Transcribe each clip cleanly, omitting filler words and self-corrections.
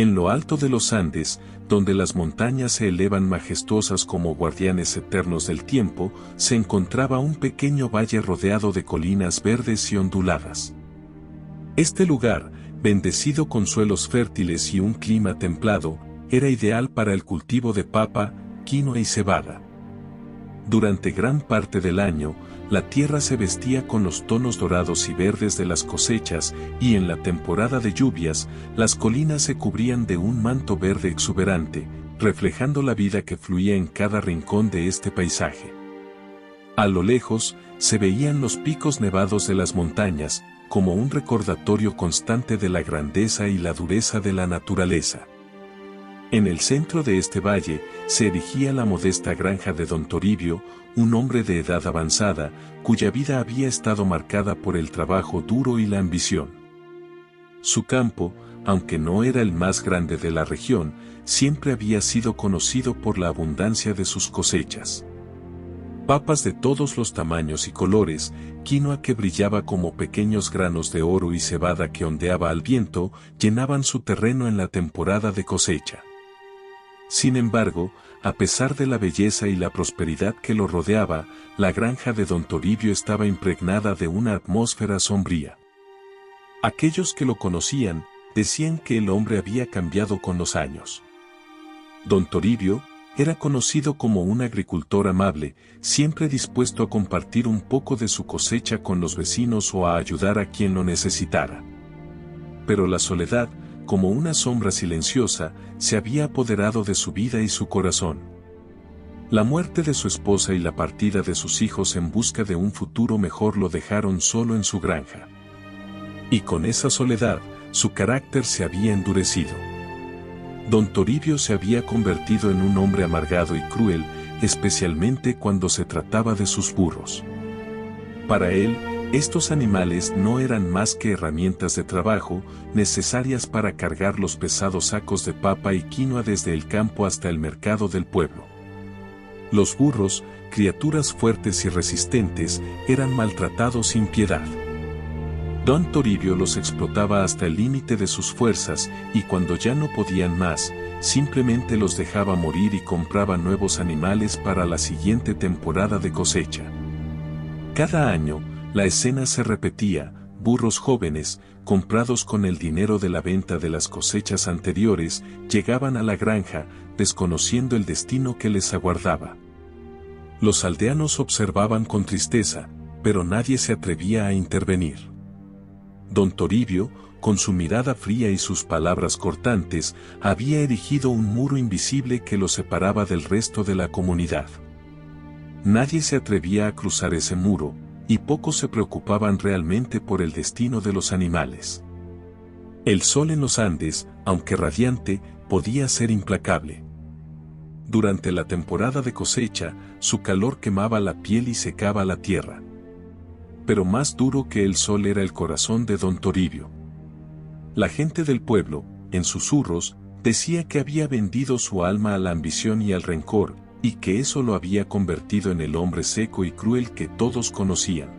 En lo alto de los Andes, donde las montañas se elevan majestuosas como guardianes eternos del tiempo, se encontraba un pequeño valle rodeado de colinas verdes y onduladas. Este lugar, bendecido con suelos fértiles y un clima templado, era ideal para el cultivo de papa, quinoa y cebada. Durante gran parte del año, la tierra se vestía con los tonos dorados y verdes de las cosechas, y en la temporada de lluvias, las colinas se cubrían de un manto verde exuberante, reflejando la vida que fluía en cada rincón de este paisaje. A lo lejos, se veían los picos nevados de las montañas, como un recordatorio constante de la grandeza y la dureza de la naturaleza. En el centro de este valle, se erigía la modesta granja de don Toribio, un hombre de edad avanzada, cuya vida había estado marcada por el trabajo duro y la ambición. Su campo, aunque no era el más grande de la región, siempre había sido conocido por la abundancia de sus cosechas. Papas de todos los tamaños y colores, quinoa que brillaba como pequeños granos de oro y cebada que ondeaba al viento, llenaban su terreno en la temporada de cosecha. Sin embargo, a pesar de la belleza y la prosperidad que lo rodeaba, la granja de don Toribio estaba impregnada de una atmósfera sombría. Aquellos que lo conocían, decían que el hombre había cambiado con los años. Don Toribio era conocido como un agricultor amable, siempre dispuesto a compartir un poco de su cosecha con los vecinos o a ayudar a quien lo necesitara. Pero la soledad, como una sombra silenciosa, se había apoderado de su vida y su corazón. La muerte de su esposa y la partida de sus hijos en busca de un futuro mejor lo dejaron solo en su granja. Y con esa soledad, su carácter se había endurecido. Don Toribio se había convertido en un hombre amargado y cruel, especialmente cuando se trataba de sus burros. Para él, estos animales no eran más que herramientas de trabajo, necesarias para cargar los pesados sacos de papa y quinoa desde el campo hasta el mercado del pueblo. Los burros, criaturas fuertes y resistentes, eran maltratados sin piedad. Don Toribio los explotaba hasta el límite de sus fuerzas, y cuando ya no podían más, simplemente los dejaba morir y compraba nuevos animales para la siguiente temporada de cosecha. Cada año, la escena se repetía: burros jóvenes, comprados con el dinero de la venta de las cosechas anteriores, llegaban a la granja, desconociendo el destino que les aguardaba. Los aldeanos observaban con tristeza, pero nadie se atrevía a intervenir. Don Toribio, con su mirada fría y sus palabras cortantes, había erigido un muro invisible que lo separaba del resto de la comunidad. Nadie se atrevía a cruzar ese muro, y pocos se preocupaban realmente por el destino de los animales. El sol en los Andes, aunque radiante, podía ser implacable. Durante la temporada de cosecha, su calor quemaba la piel y secaba la tierra. Pero más duro que el sol era el corazón de don Toribio. La gente del pueblo, en susurros, decía que había vendido su alma a la ambición y al rencor, y que eso lo había convertido en el hombre seco y cruel que todos conocían.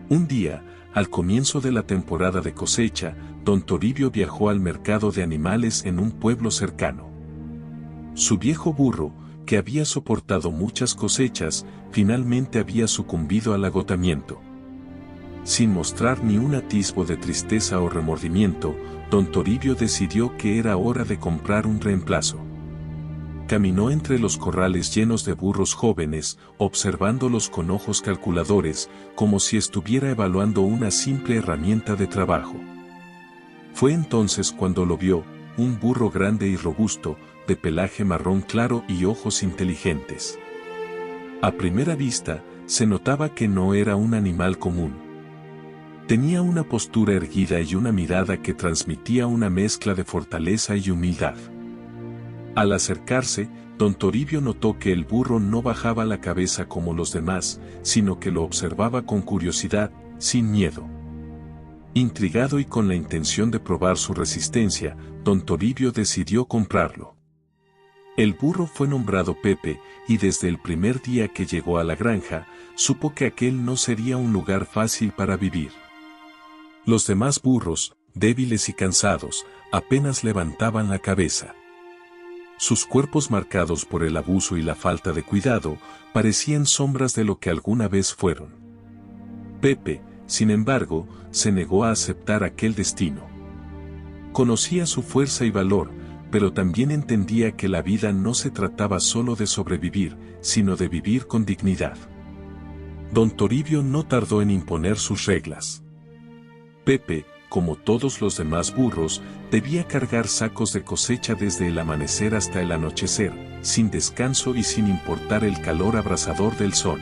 Un día, al comienzo de la temporada de cosecha, don Toribio viajó al mercado de animales en un pueblo cercano. Su viejo burro, que había soportado muchas cosechas, finalmente había sucumbido al agotamiento. Sin mostrar ni un atisbo de tristeza o remordimiento, don Toribio decidió que era hora de comprar un reemplazo. Caminó entre los corrales llenos de burros jóvenes, observándolos con ojos calculadores, como si estuviera evaluando una simple herramienta de trabajo. Fue entonces cuando lo vio, un burro grande y robusto, de pelaje marrón claro y ojos inteligentes. A primera vista, se notaba que no era un animal común. Tenía una postura erguida y una mirada que transmitía una mezcla de fortaleza y humildad. Al acercarse, don Toribio notó que el burro no bajaba la cabeza como los demás, sino que lo observaba con curiosidad, sin miedo. Intrigado y con la intención de probar su resistencia, don Toribio decidió comprarlo. El burro fue nombrado Pepe, y desde el primer día que llegó a la granja, supo que aquel no sería un lugar fácil para vivir. Los demás burros, Débiles y cansados, apenas levantaban la cabeza. Sus cuerpos marcados por el abuso y la falta de cuidado, parecían sombras de lo que alguna vez fueron. Pepe, sin embargo, se negó a aceptar aquel destino. Conocía su fuerza y valor, pero también entendía que la vida no se trataba solo de sobrevivir, sino de vivir con dignidad. Don Toribio no tardó en imponer sus reglas. Pepe, como todos los demás burros, debía cargar sacos de cosecha desde el amanecer hasta el anochecer, sin descanso y sin importar el calor abrasador del sol.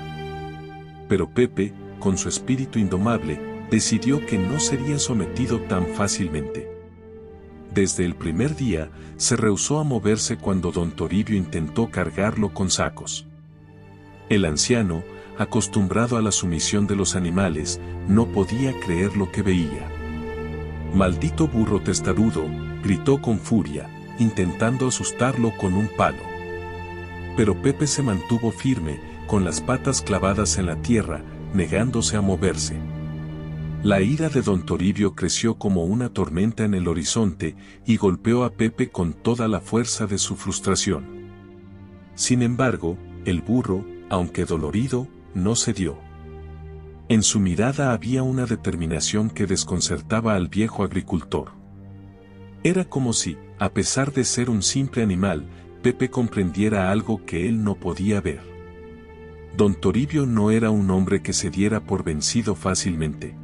Pero Pepe, con su espíritu indomable, decidió que no sería sometido tan fácilmente. Desde el primer día, se rehusó a moverse cuando don Toribio intentó cargarlo con sacos. El anciano, acostumbrado a la sumisión de los animales, no podía creer lo que veía. «Maldito burro testarudo», gritó con furia, intentando asustarlo con un palo. Pero Pepe se mantuvo firme, con las patas clavadas en la tierra, negándose a moverse. La ira de don Toribio creció como una tormenta en el horizonte y golpeó a Pepe con toda la fuerza de su frustración. Sin embargo, el burro, aunque dolorido, no cedió. En su mirada había una determinación que desconcertaba al viejo agricultor. Era como si, a pesar de ser un simple animal, Pepe comprendiera algo que él no podía ver. Don Toribio no era un hombre que se diera por vencido fácilmente.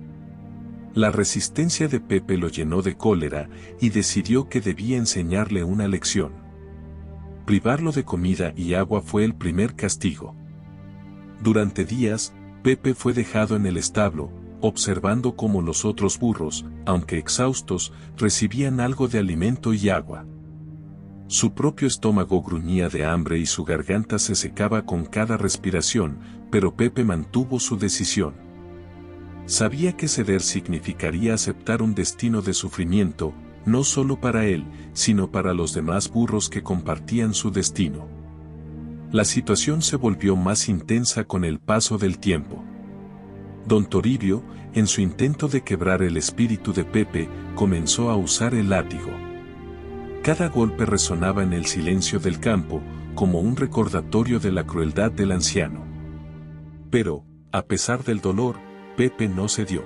La resistencia de Pepe lo llenó de cólera y decidió que debía enseñarle una lección. Privarlo de comida y agua fue el primer castigo. Durante días, Pepe fue dejado en el establo, observando cómo los otros burros, aunque exhaustos, recibían algo de alimento y agua. Su propio estómago gruñía de hambre y su garganta se secaba con cada respiración, pero Pepe mantuvo su decisión. Sabía que ceder significaría aceptar un destino de sufrimiento, no solo para él, sino para los demás burros que compartían su destino. La situación se volvió más intensa con el paso del tiempo. Don Toribio, en su intento de quebrar el espíritu de Pepe, comenzó a usar el látigo. Cada golpe resonaba en el silencio del campo, como un recordatorio de la crueldad del anciano. Pero, a pesar del dolor, Pepe no cedió.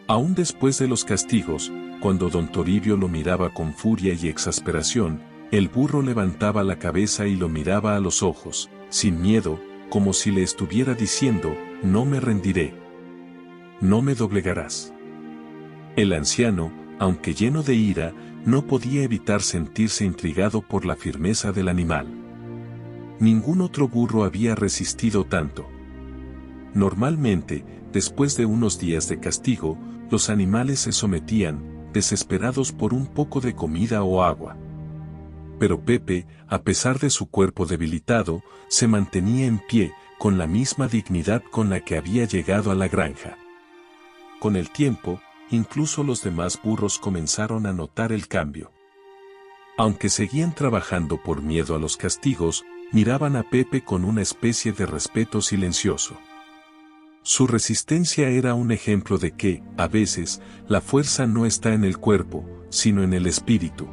Aún después de los castigos, cuando don Toribio lo miraba con furia y exasperación, el burro levantaba la cabeza y lo miraba a los ojos, sin miedo, como si le estuviera diciendo, «No me rendiré. No me doblegarás». El anciano, aunque lleno de ira, no podía evitar sentirse intrigado por la firmeza del animal. Ningún otro burro había resistido tanto. Normalmente, después de unos días de castigo, los animales se sometían, desesperados por un poco de comida o agua. Pero Pepe, a pesar de su cuerpo debilitado, se mantenía en pie, con la misma dignidad con la que había llegado a la granja. Con el tiempo, incluso los demás burros comenzaron a notar el cambio. Aunque seguían trabajando por miedo a los castigos, miraban a Pepe con una especie de respeto silencioso. Su resistencia era un ejemplo de que, a veces, la fuerza no está en el cuerpo, sino en el espíritu.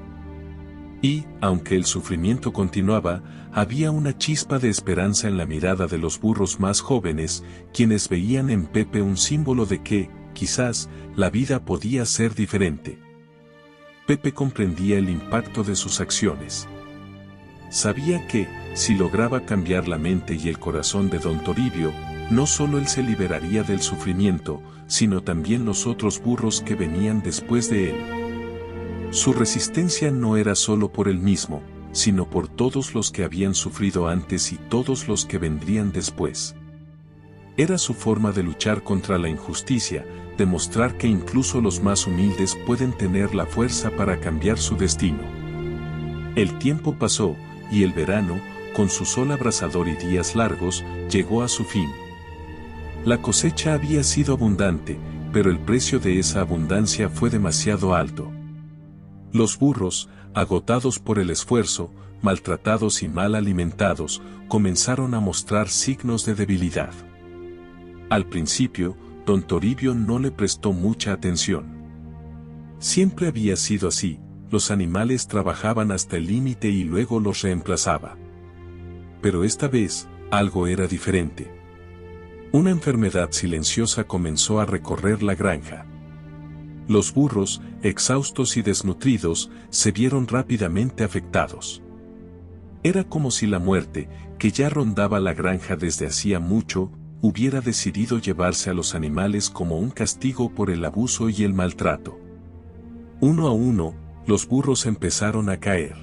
Y, aunque el sufrimiento continuaba, había una chispa de esperanza en la mirada de los burros más jóvenes, quienes veían en Pepe un símbolo de que, quizás, la vida podía ser diferente. Pepe comprendía el impacto de sus acciones. Sabía que, si lograba cambiar la mente y el corazón de don Toribio, no solo él se liberaría del sufrimiento, sino también los otros burros que venían después de él. Su resistencia no era solo por él mismo, sino por todos los que habían sufrido antes y todos los que vendrían después. Era su forma de luchar contra la injusticia, demostrar que incluso los más humildes pueden tener la fuerza para cambiar su destino. El tiempo pasó, y el verano, con su sol abrasador y días largos, llegó a su fin. La cosecha había sido abundante, pero el precio de esa abundancia fue demasiado alto. Los burros, agotados por el esfuerzo, maltratados y mal alimentados, comenzaron a mostrar signos de debilidad. Al principio, don Toribio no le prestó mucha atención. Siempre había sido así, los animales trabajaban hasta el límite y luego los reemplazaba. Pero esta vez, algo era diferente. Una enfermedad silenciosa comenzó a recorrer la granja. Los burros, exhaustos y desnutridos, se vieron rápidamente afectados. Era como si la muerte, que ya rondaba la granja desde hacía mucho, hubiera decidido llevarse a los animales como un castigo por el abuso y el maltrato. Uno a uno, los burros empezaron a caer.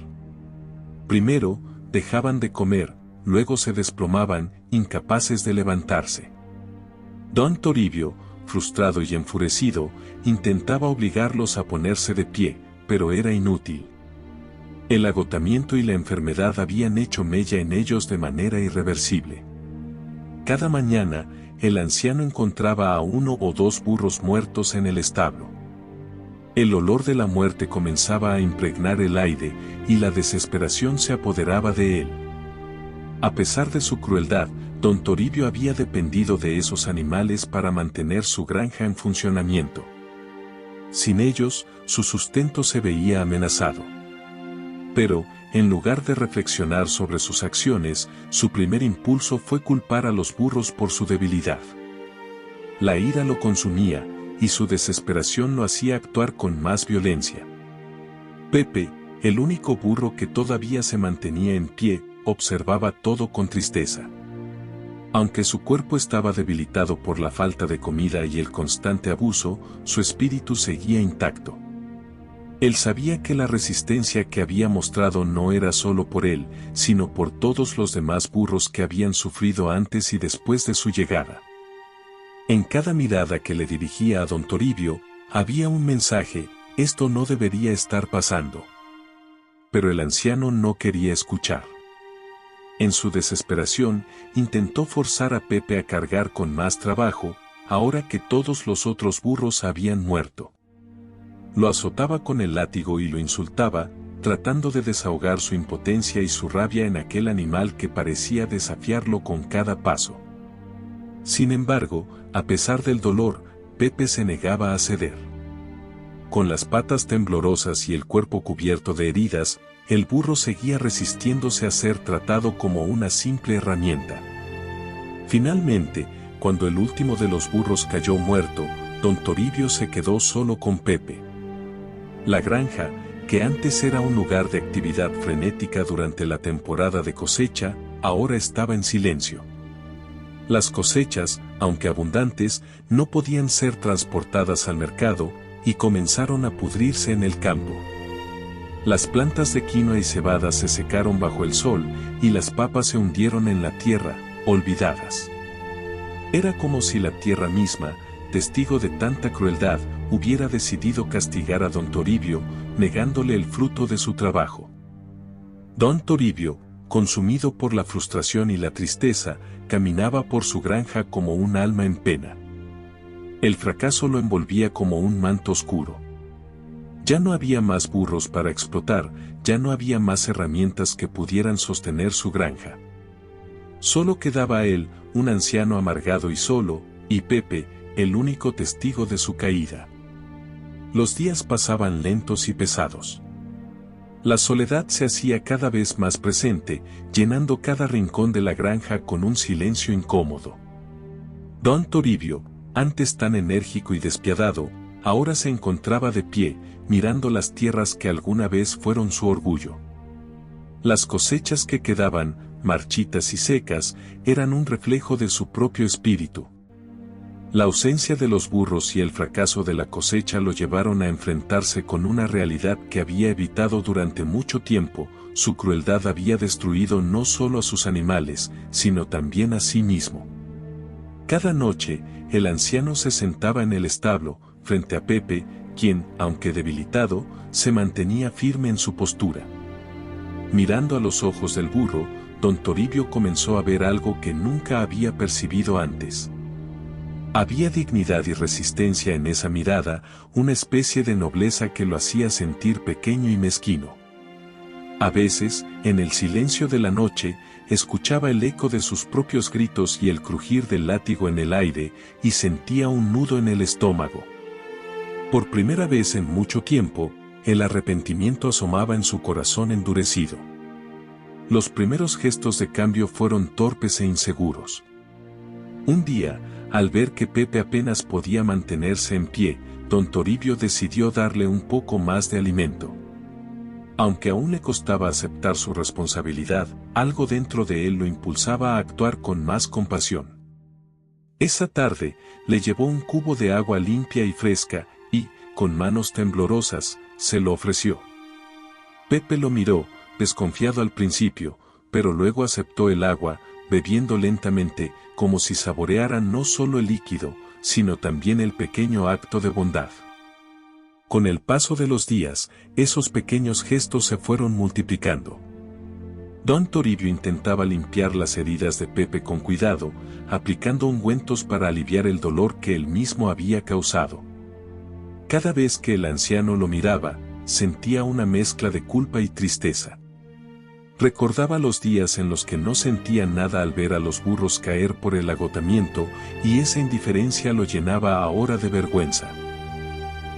Primero, dejaban de comer, luego se desplomaban, incapaces de levantarse. Don Toribio, frustrado y enfurecido, intentaba obligarlos a ponerse de pie, pero era inútil. El agotamiento y la enfermedad habían hecho mella en ellos de manera irreversible. Cada mañana, el anciano encontraba a uno o dos burros muertos en el establo. El olor de la muerte comenzaba a impregnar el aire, y la desesperación se apoderaba de él. A pesar de su crueldad, Don Toribio había dependido de esos animales para mantener su granja en funcionamiento. Sin ellos, su sustento se veía amenazado. Pero, en lugar de reflexionar sobre sus acciones, su primer impulso fue culpar a los burros por su debilidad. La ira lo consumía, y su desesperación lo hacía actuar con más violencia. Pepe, el único burro que todavía se mantenía en pie, observaba todo con tristeza. Aunque su cuerpo estaba debilitado por la falta de comida y el constante abuso, su espíritu seguía intacto. Él sabía que la resistencia que había mostrado no era solo por él, sino por todos los demás burros que habían sufrido antes y después de su llegada. En cada mirada que le dirigía a Don Toribio, había un mensaje: esto no debería estar pasando. Pero el anciano no quería escuchar. En su desesperación, intentó forzar a Pepe a cargar con más trabajo, ahora que todos los otros burros habían muerto. Lo azotaba con el látigo y lo insultaba, tratando de desahogar su impotencia y su rabia en aquel animal que parecía desafiarlo con cada paso. Sin embargo, a pesar del dolor, Pepe se negaba a ceder. Con las patas temblorosas y el cuerpo cubierto de heridas, el burro seguía resistiéndose a ser tratado como una simple herramienta. Finalmente, cuando el último de los burros cayó muerto, Don Toribio se quedó solo con Pepe. La granja, que antes era un lugar de actividad frenética durante la temporada de cosecha, ahora estaba en silencio. Las cosechas, aunque abundantes, no podían ser transportadas al mercado, y comenzaron a pudrirse en el campo. Las plantas de quinoa y cebada se secaron bajo el sol, y las papas se hundieron en la tierra, olvidadas. Era como si la tierra misma, testigo de tanta crueldad, hubiera decidido castigar a Don Toribio, negándole el fruto de su trabajo. Don Toribio, consumido por la frustración y la tristeza, caminaba por su granja como un alma en pena. El fracaso lo envolvía como un manto oscuro. Ya no había más burros para explotar, ya no había más herramientas que pudieran sostener su granja. Solo quedaba él, un anciano amargado y solo, y Pepe, el único testigo de su caída. Los días pasaban lentos y pesados. La soledad se hacía cada vez más presente, llenando cada rincón de la granja con un silencio incómodo. Don Toribio, antes tan enérgico y despiadado, ahora se encontraba de pie, mirando las tierras que alguna vez fueron su orgullo. Las cosechas que quedaban, marchitas y secas, eran un reflejo de su propio espíritu. La ausencia de los burros y el fracaso de la cosecha lo llevaron a enfrentarse con una realidad que había evitado durante mucho tiempo. Su crueldad había destruido no solo a sus animales, sino también a sí mismo. Cada noche, el anciano se sentaba en el establo, frente a Pepe, quien, aunque debilitado, se mantenía firme en su postura. Mirando a los ojos del burro, Don Toribio comenzó a ver algo que nunca había percibido antes. Había dignidad y resistencia en esa mirada, una especie de nobleza que lo hacía sentir pequeño y mezquino. A veces, en el silencio de la noche, escuchaba el eco de sus propios gritos y el crujir del látigo en el aire, y sentía un nudo en el estómago. Por primera vez en mucho tiempo, el arrepentimiento asomaba en su corazón endurecido. Los primeros gestos de cambio fueron torpes e inseguros. Un día, al ver que Pepe apenas podía mantenerse en pie, don Toribio decidió darle un poco más de alimento. Aunque aún le costaba aceptar su responsabilidad, algo dentro de él lo impulsaba a actuar con más compasión. Esa tarde, le llevó un cubo de agua limpia y fresca, y, con manos temblorosas, se lo ofreció. Pepe lo miró, desconfiado al principio, pero luego aceptó el agua, bebiendo lentamente, como si saboreara no solo el líquido, sino también el pequeño acto de bondad. Con el paso de los días, esos pequeños gestos se fueron multiplicando. Don Toribio intentaba limpiar las heridas de Pepe con cuidado, aplicando ungüentos para aliviar el dolor que él mismo había causado. Cada vez que el anciano lo miraba, sentía una mezcla de culpa y tristeza. Recordaba los días en los que no sentía nada al ver a los burros caer por el agotamiento, y esa indiferencia lo llenaba ahora de vergüenza.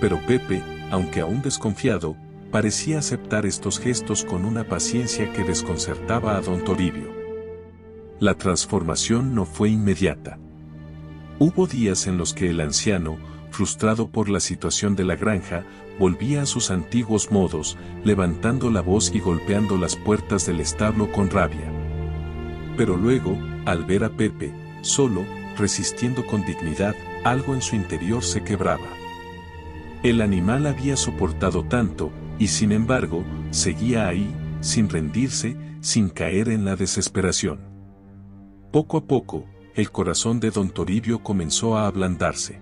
Pero Pepe, aunque aún desconfiado, parecía aceptar estos gestos con una paciencia que desconcertaba a don Toribio. La transformación no fue inmediata. Hubo días en los que el anciano, frustrado por la situación de la granja, volvía a sus antiguos modos, levantando la voz y golpeando las puertas del establo con rabia. Pero luego, al ver a Pepe, solo, resistiendo con dignidad, algo en su interior se quebraba. El animal había soportado tanto, y sin embargo, seguía ahí, sin rendirse, sin caer en la desesperación. Poco a poco, el corazón de don Toribio comenzó a ablandarse.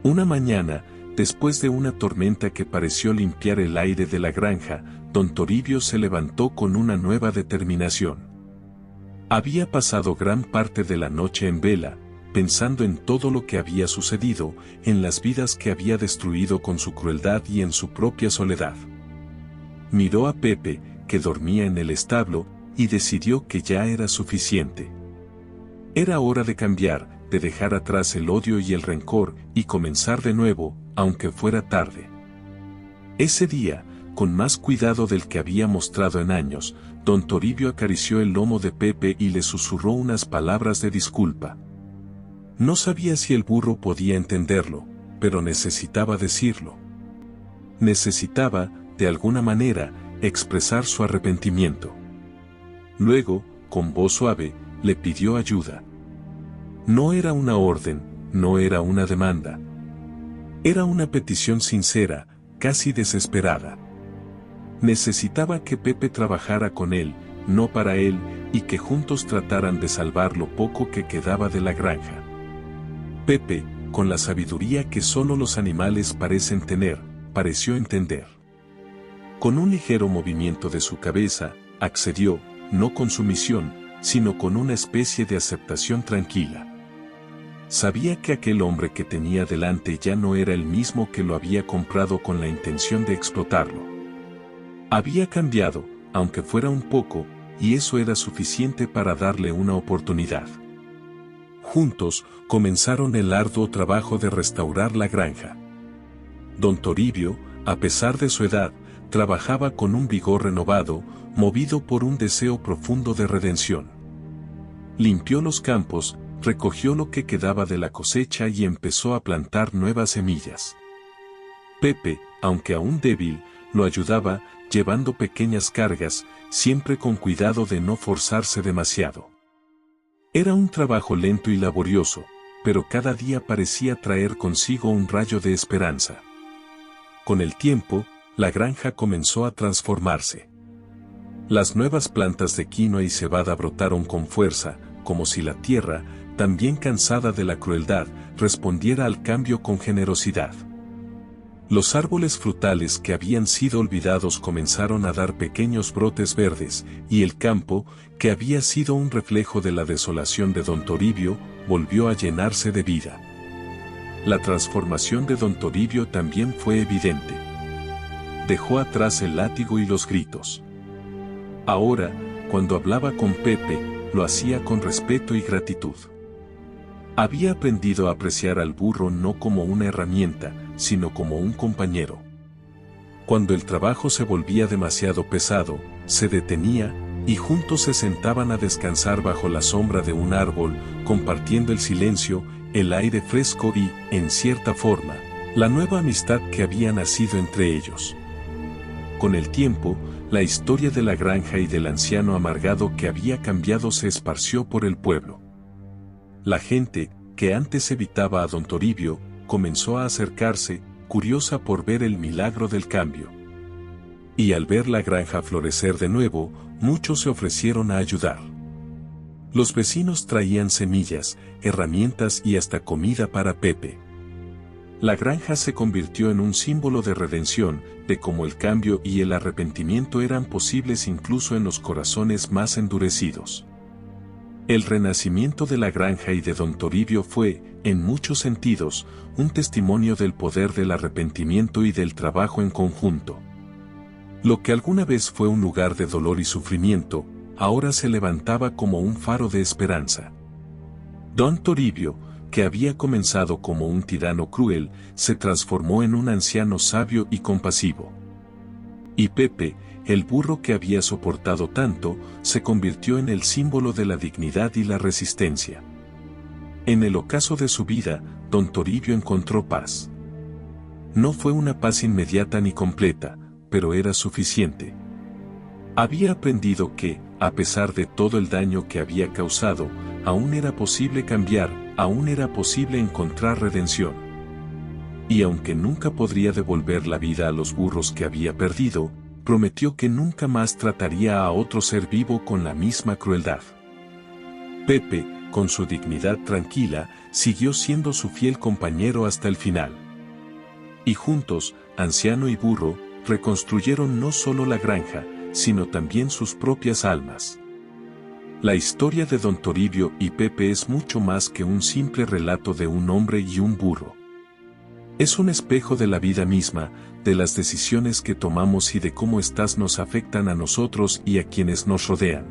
Una mañana, después de una tormenta que pareció limpiar el aire de la granja, don Toribio se levantó con una nueva determinación. Había pasado gran parte de la noche en vela, pensando en todo lo que había sucedido, en las vidas que había destruido con su crueldad y en su propia soledad. Miró a Pepe, que dormía en el establo, y decidió que ya era suficiente. Era hora de cambiar, de dejar atrás el odio y el rencor, y comenzar de nuevo, aunque fuera tarde. Ese día, con más cuidado del que había mostrado en años, don Toribio acarició el lomo de Pepe y le susurró unas palabras de disculpa. No sabía si el burro podía entenderlo, pero necesitaba decirlo. Necesitaba, de alguna manera, expresar su arrepentimiento. Luego, con voz suave, le pidió ayuda. No era una orden, no era una demanda. Era una petición sincera, casi desesperada. Necesitaba que Pepe trabajara con él, no para él, y que juntos trataran de salvar lo poco que quedaba de la granja. Pepe, con la sabiduría que solo los animales parecen tener, pareció entender. Con un ligero movimiento de su cabeza, accedió, no con sumisión, sino con una especie de aceptación tranquila. Sabía que aquel hombre que tenía delante ya no era el mismo que lo había comprado con la intención de explotarlo. Había cambiado, aunque fuera un poco, y eso era suficiente para darle una oportunidad. Juntos, comenzaron el arduo trabajo de restaurar la granja. Don Toribio, a pesar de su edad, trabajaba con un vigor renovado, movido por un deseo profundo de redención. Limpió los campos, recogió lo que quedaba de la cosecha y empezó a plantar nuevas semillas. Pepe, aunque aún débil, lo ayudaba, llevando pequeñas cargas, siempre con cuidado de no forzarse demasiado. Era un trabajo lento y laborioso, pero cada día parecía traer consigo un rayo de esperanza. Con el tiempo, la granja comenzó a transformarse. Las nuevas plantas de quinoa y cebada brotaron con fuerza, como si la tierra, también cansada de la crueldad, respondiera al cambio con generosidad. Los árboles frutales que habían sido olvidados comenzaron a dar pequeños brotes verdes, y el campo, que había sido un reflejo de la desolación de don Toribio, volvió a llenarse de vida. La transformación de don Toribio también fue evidente. Dejó atrás el látigo y los gritos. Ahora, cuando hablaba con Pepe, lo hacía con respeto y gratitud. Había aprendido a apreciar al burro no como una herramienta, sino como un compañero. Cuando el trabajo se volvía demasiado pesado, se detenía, y juntos se sentaban a descansar bajo la sombra de un árbol, compartiendo el silencio, el aire fresco y, en cierta forma, la nueva amistad que había nacido entre ellos. Con el tiempo, la historia de la granja y del anciano amargado que había cambiado se esparció por el pueblo. La gente, que antes evitaba a don Toribio, comenzó a acercarse, curiosa por ver el milagro del cambio. Y al ver la granja florecer de nuevo, muchos se ofrecieron a ayudar. Los vecinos traían semillas, herramientas y hasta comida para Pepe. La granja se convirtió en un símbolo de redención, de cómo el cambio y el arrepentimiento eran posibles incluso en los corazones más endurecidos. El renacimiento de la granja y de don Toribio fue, en muchos sentidos, un testimonio del poder del arrepentimiento y del trabajo en conjunto. Lo que alguna vez fue un lugar de dolor y sufrimiento, ahora se levantaba como un faro de esperanza. Don Toribio, que había comenzado como un tirano cruel, se transformó en un anciano sabio y compasivo. Y Pepe, el burro que había soportado tanto, se convirtió en el símbolo de la dignidad y la resistencia. En el ocaso de su vida, don Toribio encontró paz. No fue una paz inmediata ni completa, pero era suficiente. Había aprendido que, a pesar de todo el daño que había causado, aún era posible cambiar, aún era posible encontrar redención. Y aunque nunca podría devolver la vida a los burros que había perdido, prometió que nunca más trataría a otro ser vivo con la misma crueldad. Pepe, con su dignidad tranquila, siguió siendo su fiel compañero hasta el final. Y juntos, anciano y burro, reconstruyeron no solo la granja, sino también sus propias almas. La historia de don Toribio y Pepe es mucho más que un simple relato de un hombre y un burro. Es un espejo de la vida misma, de las decisiones que tomamos y de cómo éstas nos afectan a nosotros y a quienes nos rodean.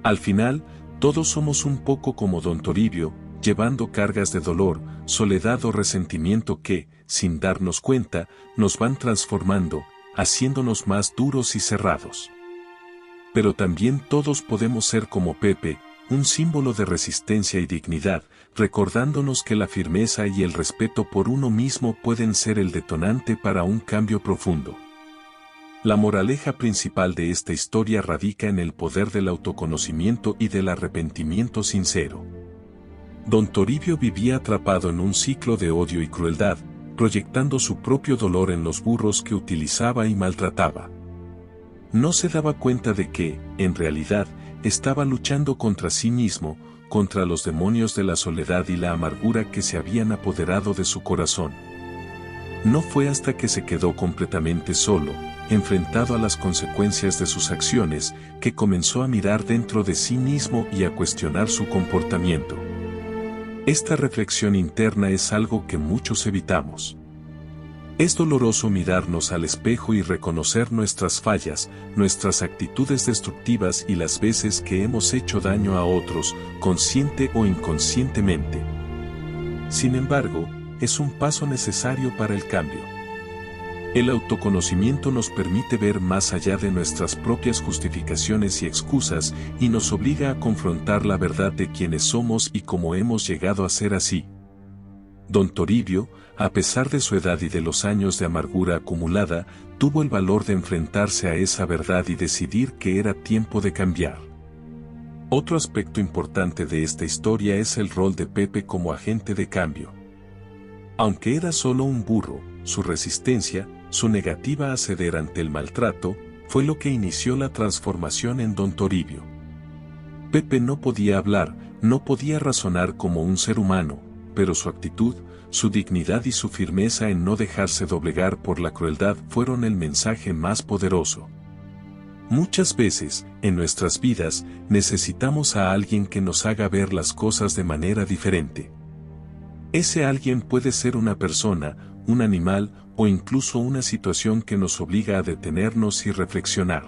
Al final, todos somos un poco como don Toribio, llevando cargas de dolor, soledad o resentimiento que, sin darnos cuenta, nos van transformando, haciéndonos más duros y cerrados. Pero también todos podemos ser como Pepe, un símbolo de resistencia y dignidad, recordándonos que la firmeza y el respeto por uno mismo pueden ser el detonante para un cambio profundo. La moraleja principal de esta historia radica en el poder del autoconocimiento y del arrepentimiento sincero. Don Toribio vivía atrapado en un ciclo de odio y crueldad, proyectando su propio dolor en los burros que utilizaba y maltrataba. No se daba cuenta de que, en realidad, estaba luchando contra sí mismo, contra los demonios de la soledad y la amargura que se habían apoderado de su corazón. No fue hasta que se quedó completamente solo, enfrentado a las consecuencias de sus acciones, que comenzó a mirar dentro de sí mismo y a cuestionar su comportamiento. Esta reflexión interna es algo que muchos evitamos. Es doloroso mirarnos al espejo y reconocer nuestras fallas, nuestras actitudes destructivas y las veces que hemos hecho daño a otros, consciente o inconscientemente. Sin embargo, es un paso necesario para el cambio. El autoconocimiento nos permite ver más allá de nuestras propias justificaciones y excusas y nos obliga a confrontar la verdad de quienes somos y cómo hemos llegado a ser así. Don Toribio, a pesar de su edad y de los años de amargura acumulada, tuvo el valor de enfrentarse a esa verdad y decidir que era tiempo de cambiar. Otro aspecto importante de esta historia es el rol de Pepe como agente de cambio. Aunque era solo un burro, su resistencia, su negativa a ceder ante el maltrato, fue lo que inició la transformación en Don Toribio. Pepe no podía hablar, no podía razonar como un ser humano, pero su actitud, su dignidad y su firmeza en no dejarse doblegar por la crueldad fueron el mensaje más poderoso. Muchas veces, en nuestras vidas, necesitamos a alguien que nos haga ver las cosas de manera diferente. Ese alguien puede ser una persona, un animal o incluso una situación que nos obliga a detenernos y reflexionar.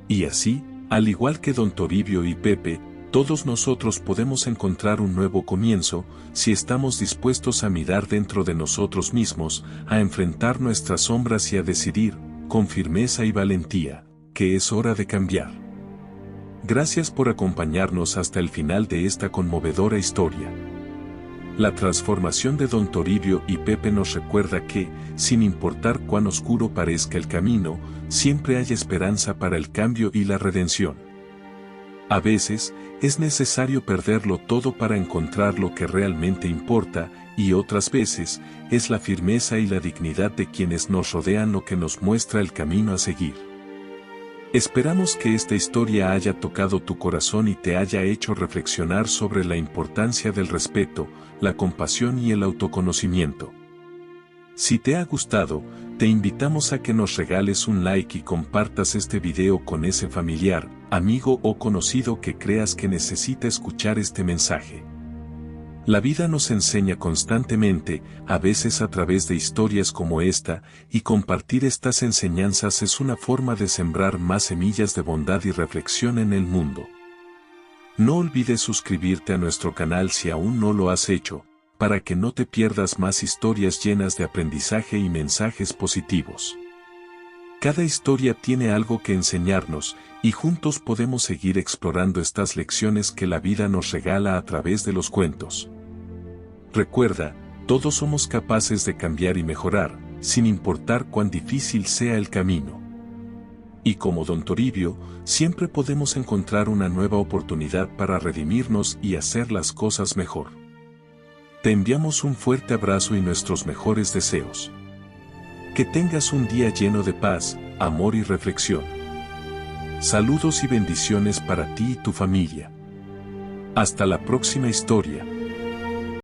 Y así, al igual que Don Toribio y Pepe, Todos nosotros podemos encontrar un nuevo comienzo si estamos dispuestos a mirar dentro de nosotros mismos, a enfrentar nuestras sombras y a decidir, con firmeza y valentía, que es hora de cambiar. Gracias por acompañarnos hasta el final de esta conmovedora historia. La transformación de Don Toribio y Pepe nos recuerda que, sin importar cuán oscuro parezca el camino, siempre hay esperanza para el cambio y la redención. A veces, es necesario perderlo todo para encontrar lo que realmente importa, y otras veces, es la firmeza y la dignidad de quienes nos rodean lo que nos muestra el camino a seguir. Esperamos que esta historia haya tocado tu corazón y te haya hecho reflexionar sobre la importancia del respeto, la compasión y el autoconocimiento. Si te ha gustado, te invitamos a que nos regales un like y compartas este video con ese familiar, amigo o conocido que creas que necesita escuchar este mensaje. La vida nos enseña constantemente, a veces a través de historias como esta, y compartir estas enseñanzas es una forma de sembrar más semillas de bondad y reflexión en el mundo. No olvides suscribirte a nuestro canal si aún no lo has hecho, para que no te pierdas más historias llenas de aprendizaje y mensajes positivos. Cada historia tiene algo que enseñarnos, y juntos podemos seguir explorando estas lecciones que la vida nos regala a través de los cuentos. Recuerda, todos somos capaces de cambiar y mejorar, sin importar cuán difícil sea el camino. Y como Don Toribio, siempre podemos encontrar una nueva oportunidad para redimirnos y hacer las cosas mejor. Te enviamos un fuerte abrazo y nuestros mejores deseos. Que tengas un día lleno de paz, amor y reflexión. Saludos y bendiciones para ti y tu familia. Hasta la próxima historia.